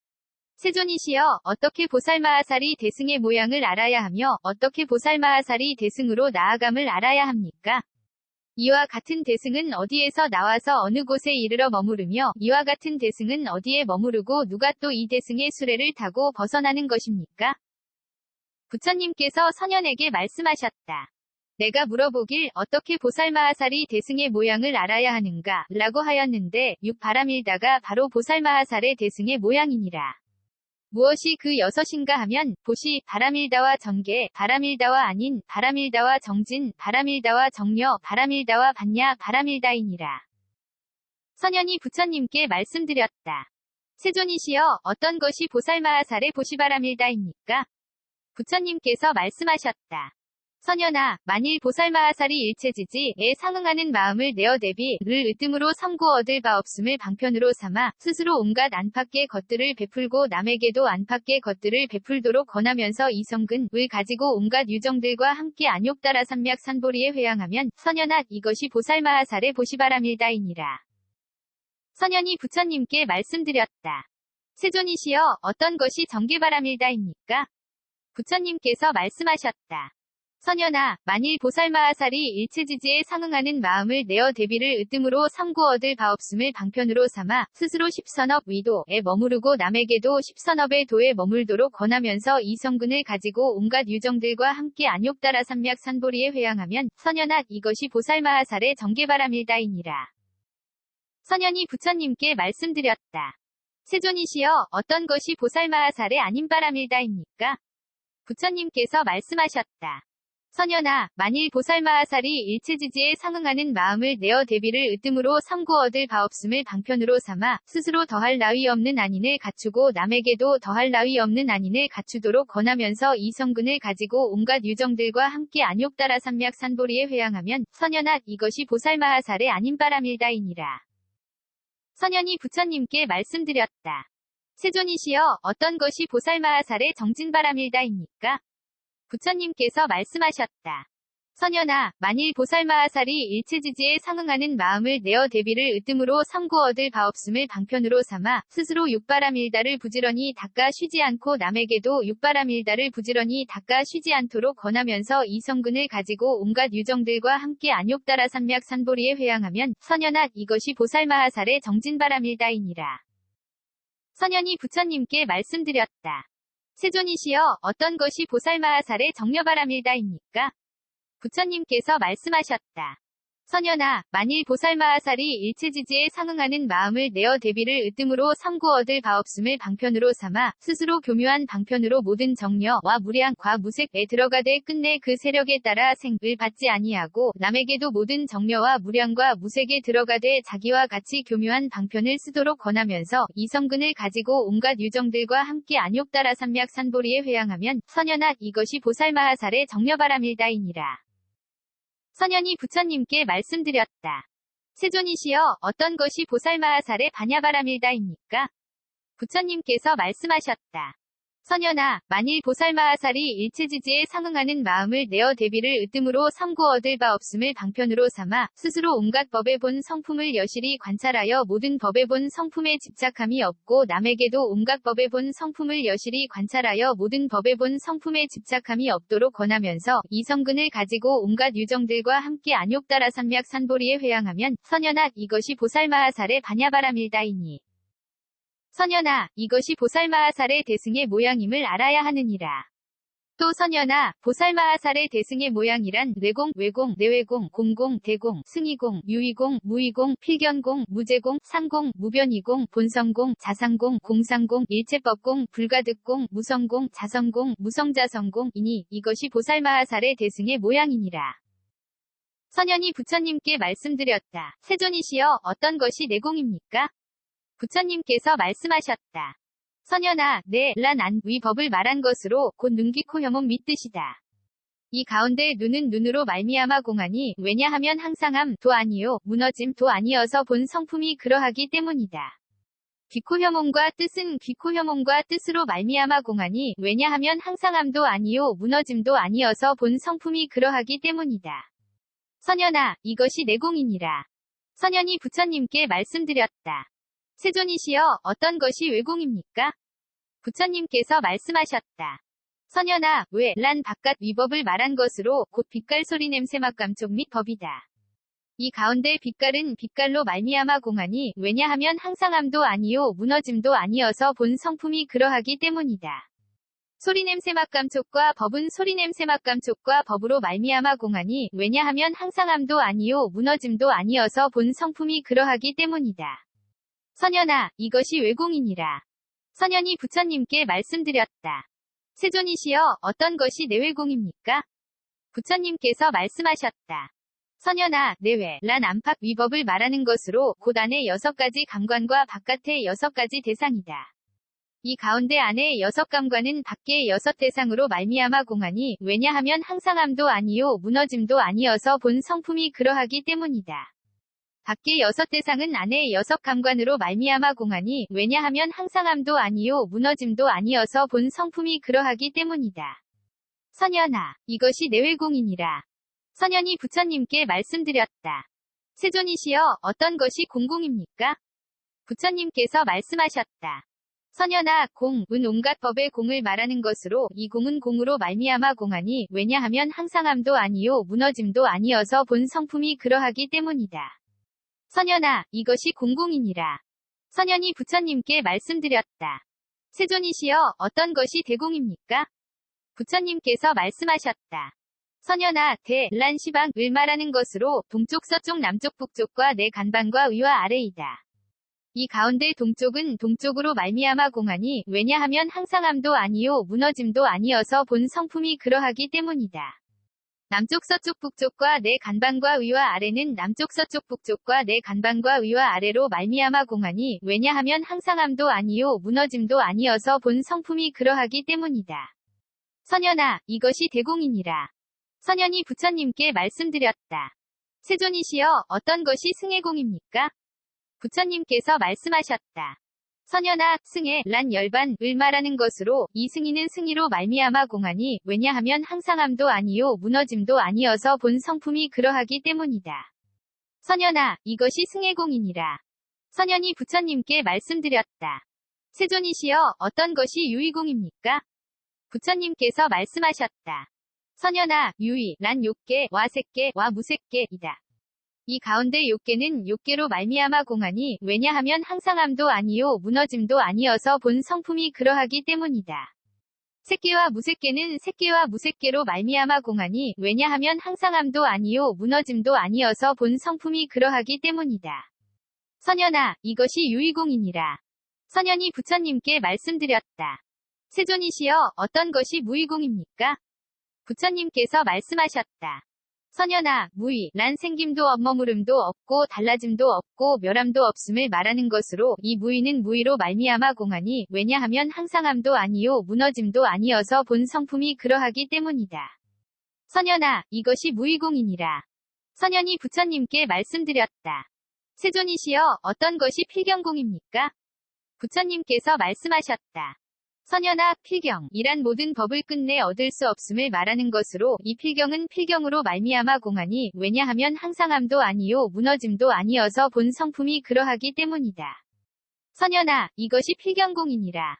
세존이시여, 어떻게 보살마하살이 대승의 모양을 알아야 하며 어떻게 보살마하살이 대승으로 나아감을 알아야 합니까? 이와 같은 대승은 어디에서 나와서 어느 곳에 이르러 머무르며 이와 같은 대승은 어디에 머무르고 누가 또 이 대승의 수레를 타고 벗어나는 것입니까? 부처님께서 선현에게 말씀하셨다. 내가 물어보길 어떻게 보살마하살이 대승의 모양을 알아야 하는가? 라고 하였는데 육바라밀다가 바로 보살마하살의 대승의 모양이니라. 무엇이 그 여섯인가 하면 보시, 바라밀다와 정계, 바라밀다와 아닌, 바라밀다와 정진, 바라밀다와 정려, 바라밀다와 반야, 바라밀다이니라. 선현이 부처님께 말씀드렸다. 세존이시여, 어떤 것이 보살마하살의 보시바라밀다입니까? 부처님께서 말씀하셨다. 선현아, 만일 보살마하살이 일체지지에 상응하는 마음을 내어 대비를 으뜸으로 삼고 얻을 바 없음을 방편으로 삼아 스스로 온갖 안팎의 것들을 베풀고 남에게도 안팎의 것들을 베풀도록 권하면서 이성근을 가지고 온갖 유정들과 함께 안욕따라 삼맥 산보리에 회양하면 선현아, 이것이 보살마하살의 보시바라밀다이니라. 선현이 부처님께 말씀드렸다. 세존이시여, 어떤 것이 정계바라밀다입니까? 부처님께서 말씀하셨다. 선현아, 만일 보살마하살이 일체지지에 상응하는 마음을 내어 대비를 으뜸으로 삼고 얻을 바 없음을 방편으로 삼아 스스로 십선업 위도에 머무르고 남에게도 십선업의 도에 머물도록 권하면서 이성근을 가지고 온갖 유정들과 함께 안욕따라 삼맥 산보리에 회양하면 선현아, 이것이 보살마하살의 정계바라밀다이니라. 선현이 부처님께 말씀드렸다. 세존이시여, 어떤 것이 보살마하살의 아닌바라밀다입니까? 부처님께서 말씀하셨다. 선현아, 만일 보살마하살이 일체지지에 상응하는 마음을 내어 대비를 으뜸으로 삼고 얻을 바 없음을 방편으로 삼아 스스로 더할 나위 없는 안인을 갖추고 남에게도 더할 나위 없는 안인을 갖추도록 권하면서 이성근을 가지고 온갖 유정들과 함께 안욕따라 삼맥 산보리에 회양하면 선현아, 이것이 보살마하살의 아닌바라밀다이니라. 선현이 부처님께 말씀드렸다. 세존이시여, 어떤 것이 보살마하살의 정진바라밀다입니까? 부처님께서 말씀하셨다. 선현아, 만일 보살마하살이 일체지지에 상응하는 마음을 내어 대비를 으뜸으로 삼고 얻을 바 없음을 방편으로 삼아 스스로 육바라밀다를 부지런히 닦아 쉬지 않고 남에게도 육바라밀다를 부지런히 닦아 쉬지 않도록 권하면서 이성근을 가지고 온갖 유정들과 함께 안욕따라 삼맥 산보리에 회양하면 선현아, 이것이 보살마하살의 정진바라밀다이니라. 선현이 부처님께 말씀드렸다. 세존이시여, 어떤 것이 보살마하살의 정려바라밀다입니까? 부처님께서 말씀하셨다. 선현아, 만일 보살마하살이 일체지지에 상응하는 마음을 내어 대비를 으뜸으로 삼고 얻을 바 없음을 방편으로 삼아 스스로 교묘한 방편으로 모든 정려와 무량과 무색에 들어가되 끝내 그 세력에 따라 생을 받지 아니하고 남에게도 모든 정려와 무량과 무색에 들어가되 자기와 같이 교묘한 방편을 쓰도록 권하면서 이성근을 가지고 온갖 유정들과 함께 안욕따라 삼맥 산보리에 회양하면 선현아, 이것이 보살마하살의 정려바라밀다이니라. 선현이 부처님께 말씀드렸다. 세존이시여, 어떤 것이 보살마하살의 반야바라밀다입니까? 부처님께서 말씀하셨다. 선현아, 만일 보살마하살이 일체지지에 상응하는 마음을 내어 대비를 으뜸으로 삼고 얻을 바 없음을 방편으로 삼아 스스로 온갖 법의 본 성품을 여실히 관찰하여 모든 법의 본 성품에 집착함이 없고 남에게도 온갖 법의 본 성품을 여실히 관찰하여 모든 법의 본 성품에 집착함이 없도록 권하면서 이성근을 가지고 온갖 유정들과 함께 안욕따라 삼맥 산보리에 회양하면 선현아, 이것이 보살마하살의 반야바라밀다이니. 선현아, 이것이 보살마하살의 대승의 모양임을 알아야 하느니라. 또 선현아, 보살마하살의 대승의 모양이란 뇌공, 외공, 내외공, 공공, 대공, 승이공, 유의공, 무의공, 필견공, 무제공, 상공, 무변이공, 본성공, 자상공, 공상공, 일체법공, 불가득공, 무성공, 자성공, 무성자성공이니 이것이 보살마하살의 대승의 모양이니라. 선현이 부처님께 말씀드렸다. 세존이시여, 어떤 것이 내공입니까? 부처님께서 말씀하셨다. 선현아, 란 안, 위 법을 말한 것으로 곧 눈, 귀, 코, 혀몸 및 뜻이다. 이 가운데 눈은 눈으로 말미암아 공하니 왜냐하면 항상함 도 아니요 무너짐 도 아니어서 본 성품이 그러하기 때문이다. 귀, 코, 혀몸과 뜻은 귀, 코, 혀몸과 뜻으로 말미암아 공하니 왜냐하면 항상함도 아니요 무너짐도 아니어서 본 성품이 그러하기 때문이다. 선현아, 이것이 내공이니라. 선현이 부처님께 말씀드렸다. 세존이시여, 어떤 것이 외공입니까? 부처님께서 말씀하셨다. 선현아, 란 바깥 위법을 말한 것으로 곧 빛깔 소리 냄새 맛 감촉 및 법이다. 이 가운데 빛깔은 빛깔로 말미암아 공하니 왜냐하면 항상함도 아니요 무너짐도 아니어서 본 성품이 그러하기 때문이다. 소리 냄새 맛 감촉과 법은 소리 냄새 맛 감촉과 법으로 말미암아 공하니 왜냐하면 항상함도 아니요 무너짐도 아니어서 본 성품이 그러하기 때문이다. 선현아, 이것이 외공이니라. 선현이 부처님께 말씀드렸다. 세존이시여, 어떤 것이 내외공입니까? 부처님께서 말씀하셨다. 선현아, 내외, 란 안팎 위법을 말하는 것으로 곧 안에 6가지 감관과 바깥의 6가지 대상이다. 이 가운데 안에 6감관은 밖의 6대상으로 말미암아 공하니 왜냐하면 항상함도 아니요 무너짐도 아니어서 본 성품이 그러하기 때문이다. 밖의 6대상은 안의 6감관으로 말미암아 공하니 왜냐하면 항상함도 아니요 무너짐도 아니어서 본 성품이 그러하기 때문이다. 선현아, 이것이 내외공이니라. 선현이 부처님께 말씀드렸다. 세존이시여, 어떤 것이 공공입니까? 부처님께서 말씀하셨다. 선현아, 공, 은 온갖 법의 공을 말하는 것으로 이 공은 공으로 말미암아 공하니 왜냐하면 항상함도 아니요 무너짐도 아니어서 본 성품이 그러하기 때문이다. 선현아, 이것이 공공이니라. 선현이 부처님께 말씀드렸다. 세존이시여, 어떤 것이 대공입니까? 부처님께서 말씀하셨다. 선현아, 란 시방을 말하는 것으로 동쪽, 서쪽, 남쪽, 북쪽과 내 간방과 위와 아래이다. 이 가운데 동쪽은 동쪽으로 말미암아 공하니 왜냐하면 항상함도 아니요 무너짐도 아니어서 본 성품이 그러하기 때문이다. 남쪽, 서쪽, 북쪽과 내 간방과 위와 아래는 남쪽, 서쪽, 북쪽과 내 간방과 위와 아래로 말미암아 공하니 왜냐하면 항상함도 아니요 무너짐도 아니어서 본 성품이 그러하기 때문이다. 선현아, 이것이 대공이니라. 선현이 부처님께 말씀드렸다. 세존이시여, 어떤 것이 승해공입니까? 부처님께서 말씀하셨다. 선현아, 승해, 란 열반을 말하는 것으로 이 승희는 승희로 말미암아 공하니 왜냐하면 항상함도 아니요 무너짐도 아니어서 본 성품이 그러하기 때문이다. 선현아, 이것이 승해공이니라. 선현이 부처님께 말씀드렸다. 세존이시여, 어떤 것이 유의공입니까? 부처님께서 말씀하셨다. 선현아, 유의, 란 욕계와 색계와 무색계이다. 이 가운데 욕계는 욕계로 말미암아 공하니 왜냐하면 항상함도 아니요 무너짐도 아니어서 본 성품이 그러하기 때문이다. 색계와 무색계는 색계와 무색계로 말미암아 공하니 왜냐하면 항상함도 아니요 무너짐도 아니어서 본 성품이 그러하기 때문이다. 선현아, 이것이 유의공이니라. 선현이 부처님께 말씀드렸다. 세존이시여, 어떤 것이 무의공입니까? 부처님께서 말씀하셨다. 선현아, 무의, 란 생김도 없머무름도 없고 달라짐도 없고 멸함도 없음을 말하는 것으로 이 무의는 무의로 말미암아 공하니 왜냐하면 항상함도 아니요 무너짐도 아니어서 본 성품이 그러하기 때문이다. 선현아, 이것이 무의공이니라. 선현이 부처님께 말씀드렸다. 세존이시여, 어떤 것이 필경공입니까? 부처님께서 말씀하셨다. 선현아, 필경이란 모든 법을 끝내 얻을 수 없음을 말하는 것으로 이 필경은 필경으로 말미암아 공하니 왜냐하면 항상함도 아니요 무너짐도 아니어서 본 성품이 그러하기 때문이다. 선현아, 이것이 필경공이니라.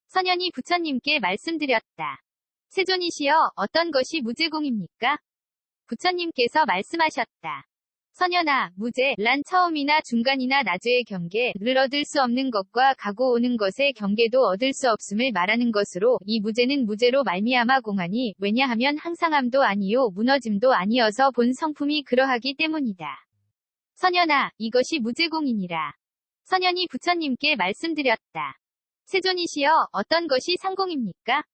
선현이 부처님께 말씀드렸다. 세존이시여, 어떤 것이 무제공입니까? 부처님께서 말씀하셨다. 선현아, 무제, 란 처음이나 중간이나 나중의 경계를 얻을 수 없는 것과 가고 오는 것의 경계도 얻을 수 없음을 말하는 것으로 이 무제는 무제로 말미암아 공하니 왜냐하면 항상함도 아니요 무너짐도 아니어서 본 성품이 그러하기 때문이다. 선현아, 이것이 무제공이니라. 선현이 부처님께 말씀드렸다. 세존이시여, 어떤 것이 상공입니까?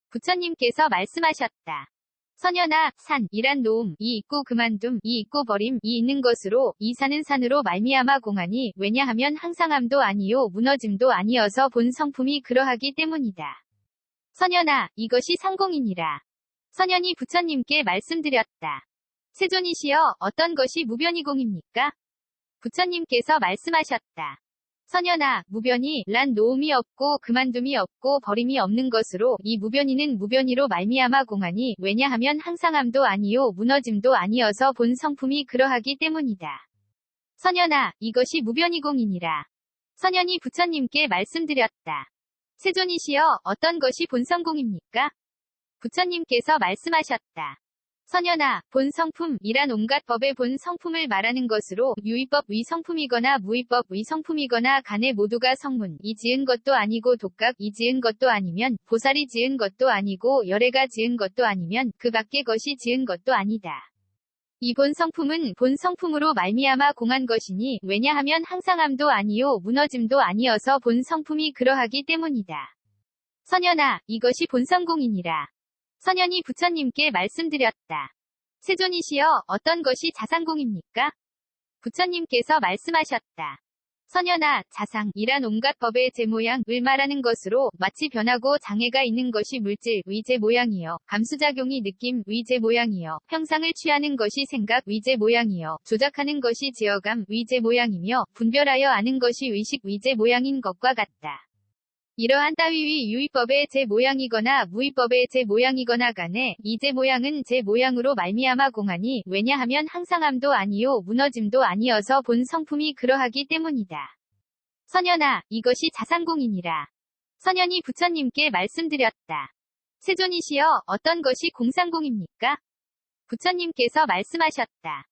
부처님께서 말씀하셨다. 선연아, 산, 이란 놓음, 이 있고 그만둠, 이 있고 버림, 이 있는 것으로, 이 산은 산으로 말미암아 공하니, 왜냐하면 항상함도 아니요 무너짐도 아니어서 본 성품이 그러하기 때문이다. 선연아, 이것이 상공이니라. 선연이 부처님께 말씀드렸다. 세존이시여, 어떤 것이 무변이공입니까? 부처님께서 말씀하셨다. 선연아, 무변이 란 놓음이 없고 그만둠이 없고 버림이 없는 것으로 이 무변이는 무변이로 말미암아 공하니 왜냐하면 항상함도 아니요 무너짐도 아니어서 본 성품이 그러하기 때문이다. 선연아, 이것이 무변이공이니라. 선연이 부처님께 말씀드렸다. 세존이시여, 어떤 것이 본성공입니까? 부처님께서 말씀하셨다. 선연아, 본 성품이란 온갖 법의 본 성품을 말하는 것으로 유의법의 성품이거나 무의법의 성품이거나 간에 모두가 성문이 지은 것도 아니고 독각이 지은 것도 아니면 보살이 지은 것도 아니고 열애가 지은 것도 아니면 그 밖의 것이 지은 것도 아니다. 이 본 성품은 본 성품으로 말미암아 공한 것이니 왜냐하면 항상함도 아니요 무너짐도 아니어서 본 성품이 그러하기 때문이다. 선연아, 이것이 본성공이니라. 선연이 부처님께 말씀드렸다. 세존이시여, 어떤 것이 자상공입니까? 부처님께서 말씀하셨다. 선연아, 자상이란 온갖 법의 제모양을 말하는 것으로 마치 변하고 장애가 있는 것이 물질의 제모양이요, 감수작용이 느낌의 제모양이요, 형상을 취하는 것이 생각의 제모양이요, 조작하는 것이 제어감의 제모양이며 분별하여 아는 것이 의식의 제모양인 것과 같다. 이러한 따위의 유의법의 제모양이거나 무의법의 제모양이거나 간에 이 제모양은 제모양으로 말미암아 공하니 왜냐하면 항상함도 아니요 무너짐도 아니어서 본 성품이 그러하기 때문이다. 선연아, 이것이 자상공이니라. 선연이 부처님께 말씀드렸다. 세존이시여, 어떤 것이 공상공입니까? 부처님께서 말씀하셨다.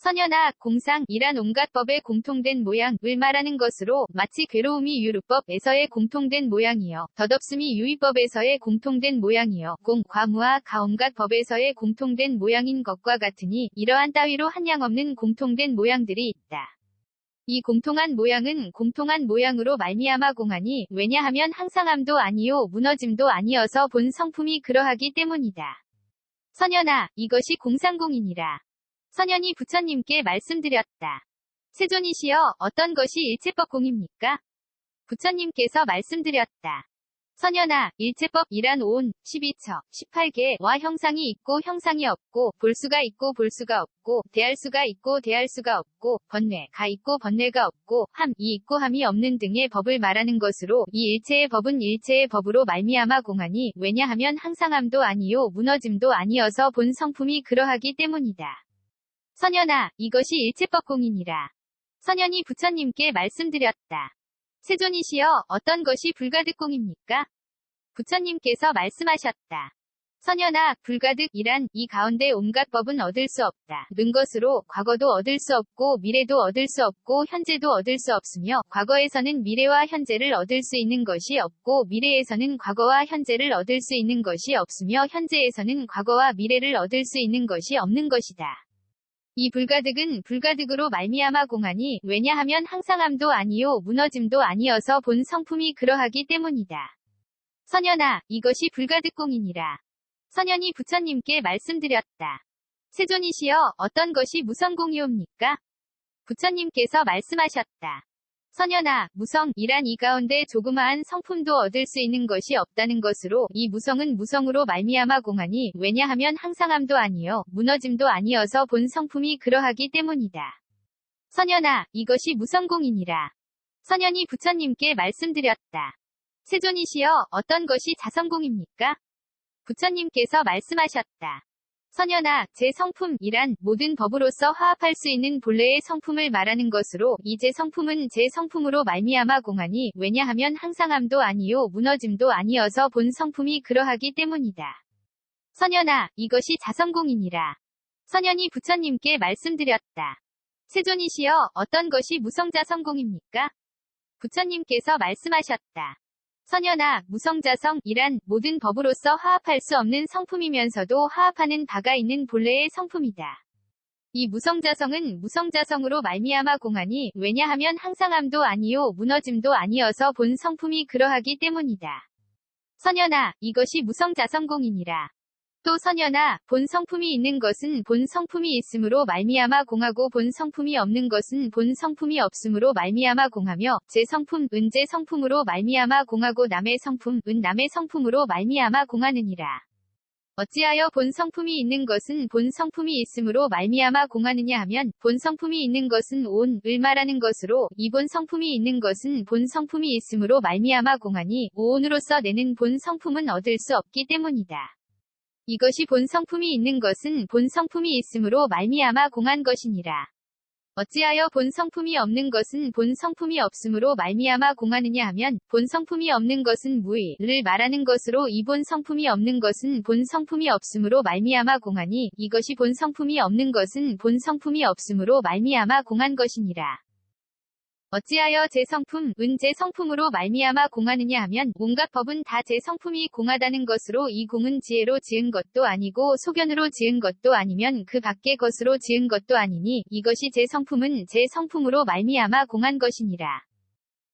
선연아, 공상이란 온갖 법의 공통된 모양을 말하는 것으로 마치 괴로움이 유루법에서의 공통된 모양이요, 덧없음이 유의법에서의 공통된 모양이요, 과무와 가온갖 법에서의 공통된 모양인 것과 같으니 이러한 따위로 한량없는 공통된 모양들이 있다. 이 공통한 모양은 공통한 모양으로 말미암아 공하니 왜냐하면 항상함도 아니요 무너짐도 아니어서 본 성품이 그러하기 때문이다. 선연아, 이것이 공상공이니라. 선연이 부처님께 말씀드렸다. 세존이시여, 어떤 것이 일체법공입니까? 부처님께서 말씀드렸다. 선연아, 일체법이란 온, 12처, 18개와 형상이 있고 형상이 없고, 볼 수가 있고 볼 수가 없고, 대할 수가 있고 대할 수가 없고, 번뇌가 있고 번뇌가 없고, 함이 있고 함이 없는 등의 법을 말하는 것으로 이 일체의 법은 일체의 법으로 말미암아 공하니 왜냐하면 항상함도 아니요 무너짐도 아니어서 본 성품이 그러하기 때문이다. 선연아, 이것이 일체법공이니라. 선연이 부처님께 말씀드렸다. 세존이시여, 어떤 것이 불가득공입니까? 부처님께서 말씀하셨다. 선연아, 불가득이란 이 가운데 온갖 법은 얻을 수 없다. 는 것으로 과거도 얻을 수 없고 미래도 얻을 수 없고 현재도 얻을 수 없으며 과거에서는 미래와 현재를 얻을 수 있는 것이 없고 미래에서는 과거와 현재를 얻을 수 있는 것이 없으며 현재에서는 과거와 미래를 얻을 수 있는 것이 없는 것이다. 이 불가득은 불가득으로 말미암아 공하니 왜냐하면 항상함도 아니요 무너짐도 아니어서 본 성품이 그러하기 때문이다. 선연아, 이것이 불가득공이니라. 선연이 부처님께 말씀드렸다. 세존이시여, 어떤 것이 무성공이옵니까? 부처님께서 말씀하셨다. 선연아, 무성이란 이 가운데 조그마한 성품도 얻을 수 있는 것이 없다는 것으로 이 무성은 무성으로 말미암아 공하니 왜냐하면 항상함도 아니요 무너짐도 아니어서 본 성품이 그러하기 때문이다. 선연아, 이것이 무성공이니라. 선연이 부처님께 말씀드렸다. 세존이시여, 어떤 것이 자성공입니까? 부처님께서 말씀하셨다. 선연아, 제 성품이란 모든 법으로서 화합할 수 있는 본래의 성품을 말하는 것으로 이 제 성품은 제 성품으로 말미암아 공하니 왜냐하면 항상함도 아니요 무너짐도 아니어서 본 성품이 그러하기 때문이다. 선연아, 이것이 자성공이니라. 선연이 부처님께 말씀드렸다. 세존이시여, 어떤 것이 무성자성공입니까? 부처님께서 말씀하셨다. 선연아, 무성자성이란 모든 법으로서 화합할 수 없는 성품이면서도 화합하는 바가 있는 본래의 성품이다. 이 무성자성은 무성자성으로 말미암아 공하니 왜냐하면 항상함도 아니요 무너짐도 아니어서 본 성품이 그러하기 때문이다. 선연아, 이것이 무성자성공이니라. 또 선연아, 본 성품이 있는 것은 본 성품이 있음으로 말미암아 공하고 본 성품이 없는 것은 본 성품이 없음으로 말미암아 공하며 제 성품 은 제 성품으로 말미암아 공하고 남의 성품 은 남의 성품으로 말미암아 공하느니라. 어찌하여 본 성품이 있는 것은 본 성품이 있음으로 말미암아 공하느냐 하면 본 성품이 있는 것은 오온을 말하는 것으로 이 본 성품이 있는 것은 본 성품이 있음으로 말미암아 공하니 오온으로서 내는 본 성품은 얻을 수 없기 때문이다. 이것이 본 성품이 있는 것은 본 성품이 있음으로 말미암아 공한 것이니라. 어찌하여 본 성품이 없는 것은 본 성품이 없음으로 말미암아 공하느냐 하면 본 성품이 없는 것은 무의를 말하는 것으로 이 본 성품이 없는 것은 본 성품이 없음으로 말미암아 공하니 이것이 본 성품이 없는 것은 본 성품이 없음으로 말미암아 공한 것이니라. 어찌하여 제 성품 은 제 성품으로 말미암아 공하느냐 하면 온갖 법은 다 제 성품이 공하다는 것으로 이 공은 지혜로 지은 것도 아니고 소견으로 지은 것도 아니면 그 밖의 것으로 지은 것도 아니니 이것이 제 성품은 제 성품으로 말미암아 공한 것이니라.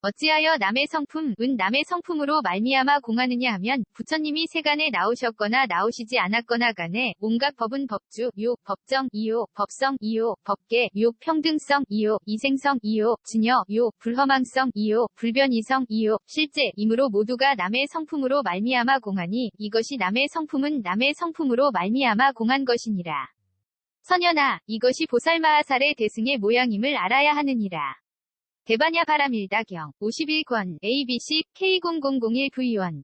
어찌하여 남의 성품 은 남의 성품으로 말미암아 공하느냐 하면 부처님이 세간에 나오셨거나 나오시지 않았거나 간에 온갖 법은 법주, 요, 법정, 이요, 법성, 이요, 법계, 요, 평등성, 이요, 이생성, 이요, 증여, 요, 불허망성, 이요, 불변이성, 이요, 실제이므로 모두가 남의 성품으로 말미암아 공하니 이것이 남의 성품은 남의 성품으로 말미암아 공한 것이니라. 선연아, 이것이 보살마하살의 대승의 모양임을 알아야 하느니라. 대반야 바라밀다경 51권 ABC K0001V1